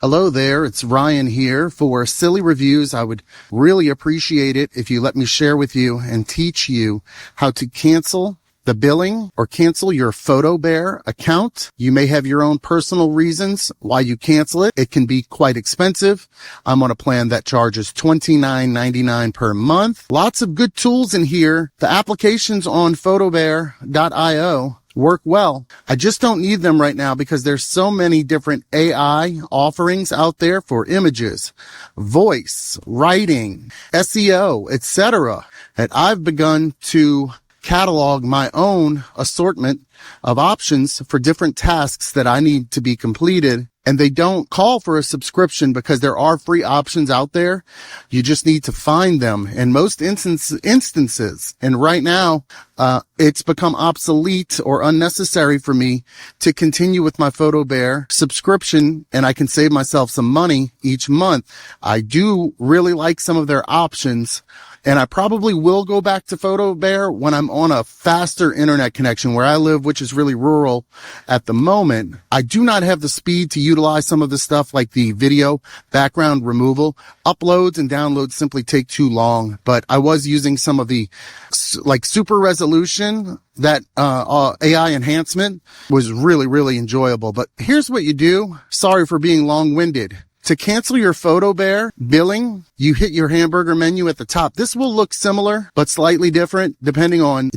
Hello there, it's Ryan here for Silly Reviews. I would really appreciate it if you let me share with you and teach you how to cancel the billing or cancel your PhotoBear account. You may have your own personal reasons why you cancel it. It can be quite expensive. I'm on a plan that charges $29.99 per month. Lots of good tools in here. The applications on photobear.io work well. I just don't need them right now because there's so many different AI offerings out there for images, voice, writing, SEO, etc. that I've begun to catalog my own assortment of options for different tasks that I need to be completed. And they don't call for a subscription because there are free options out there. You just need to find them in most instances. And right now, it's become obsolete or unnecessary for me to continue with my PhotoBear subscription, and I can save myself some money each month. I do really like some of their options, and I probably will go back to PhotoBear when I'm on a faster internet connection where I live, which is really rural at the moment. I do not have the speed to utilize some of the stuff like the video background removal. Uploads and downloads simply take too long, but I was using some of the like super resolution. That AI enhancement was really enjoyable. But here's what you do. Sorry for being long-winded. To cancel your PhotoBear billing, you hit your hamburger menu at the top. This will look similar, but slightly different depending on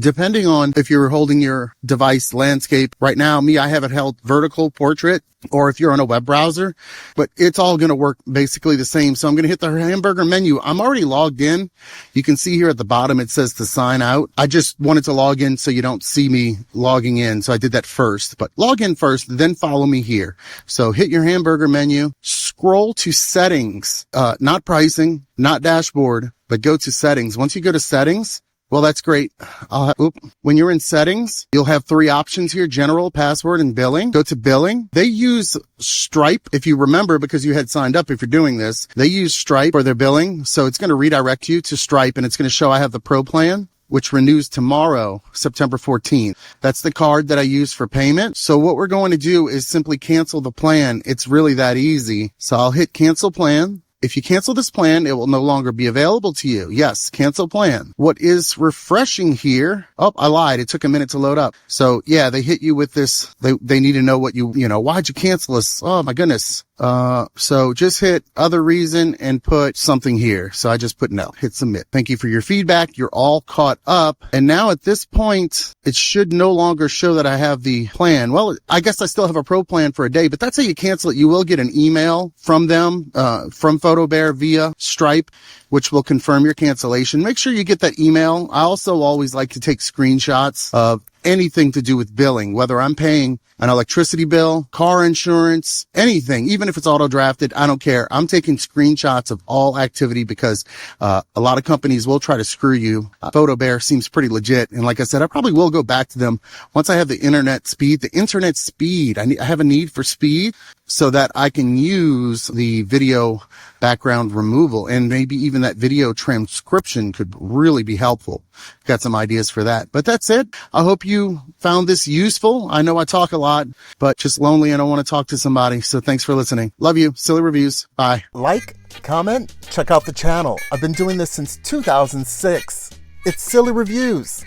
if you're holding your device landscape. Right now, I have it held vertical portrait, or if you're on a web browser, but it's all going to work basically the same. So I'm going to hit the hamburger menu. I'm already logged in. You can see here at the bottom, it says to sign out. I just wanted to log in so you don't see me logging in. So I did that first, but log in first, then follow me here. So hit your hamburger menu, scroll to settings, not pricing, not dashboard, but go to settings. Once you go to settings, well, that's great. When you're in settings, you'll have three options here: general, password, and billing. Go to billing. They use Stripe, if you remember, because you had signed up. If you're doing this, they use Stripe for their billing. So it's going to redirect you to Stripe, and it's going to show I have the Pro plan, which renews tomorrow, September 14th. That's the card that I use for payment. So what we're going to do is simply cancel the plan. It's really that easy. So I'll hit cancel plan. If you cancel this plan, it will no longer be available to you. Yes, cancel plan. What is refreshing here? Oh, I lied. It took a minute to load up. So yeah, they hit you with this. They need to know what why'd you cancel this? Oh my goodness. So just hit other reason and put something here. So I just put no, hit submit. Thank you for your feedback. You're all caught up. And now at this point, it should no longer show that I have the plan. Well, I guess I still have a pro plan for a day, but that's how you cancel it. You will get an email from them, from PhotoBear via Stripe, which will confirm your cancellation. Make sure you get that email. I also always like to take screenshots of anything to do with billing, whether I'm paying an electricity bill, car insurance, anything, even if it's auto drafted, I don't care. I'm taking screenshots of all activity because a lot of companies will try to screw you. PhotoBear seems pretty legit. And like I said, I probably will go back to them once I have the internet speed. I have a need for speed so that I can use the video background removal, and maybe even that video transcription could really be helpful. Got some ideas for that. But that's it. I hope you found this useful. I know I talk a lot, but just lonely and I want to talk to somebody. So thanks for listening. Love you. Silly Reviews. Bye. Like, comment, check out the channel. I've been doing this since 2006. It's Silly Reviews.